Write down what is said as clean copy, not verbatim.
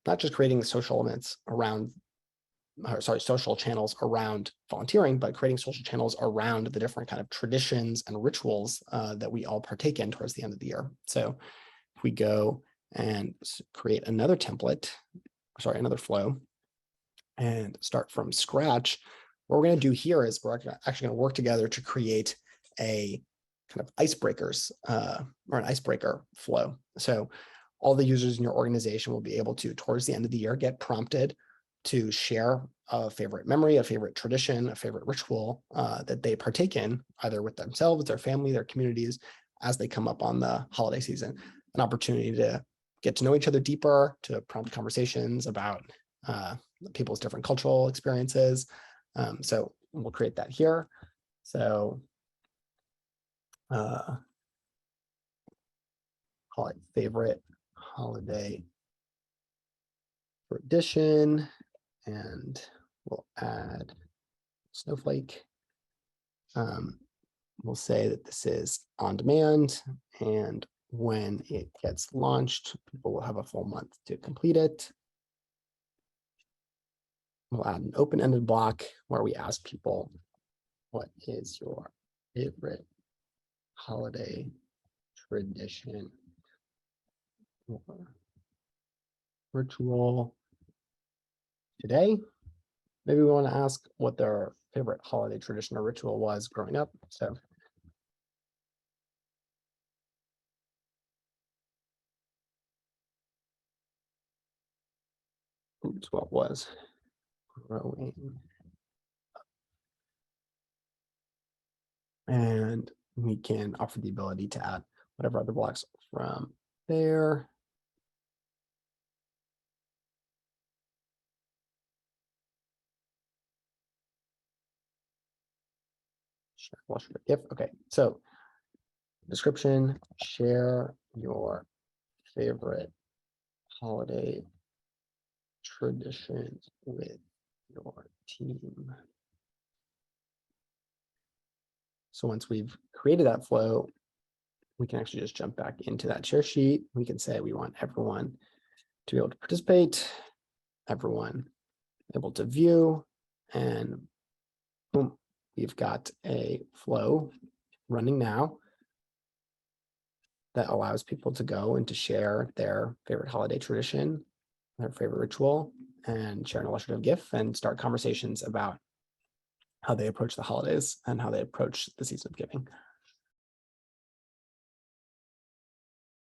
not just creating social elements around, social channels around volunteering, but creating social channels around the different kind of traditions and rituals that we all partake in towards the end of the year. So if we go and create another template, another flow, and start from scratch, what we're going to do here is we're actually going to work together to create a kind of icebreakers or an icebreaker flow. So all the users in your organization will be able to, towards the end of the year, get prompted to share a favorite memory, a favorite tradition, a favorite ritual that they partake in, either with themselves, their family, their communities, as they come up on the holiday season. An opportunity to get to know each other deeper, to prompt conversations about people's different cultural experiences. So we'll create that here. So call it favorite holiday tradition, and we'll add snowflake. We'll say that this is on demand, and when it gets launched, people will have a full month to complete it. We'll add an open-ended block where we ask people, what is your favorite holiday tradition or ritual today? Maybe we want to ask what their favorite holiday tradition or ritual was growing up. So oops, what was growing up? And we can offer the ability to add whatever other blocks from there. Share, okay, so description, share your favorite holiday traditions with your team. So once we've created that flow, we can actually just jump back into that share sheet. We can say we want everyone to be able to participate, everyone able to view, and boom, we've got a flow running now that allows people to go and to share their favorite holiday tradition, their favorite ritual, and share an illustrative GIF and start conversations about how they approach the holidays and how they approach the season of giving.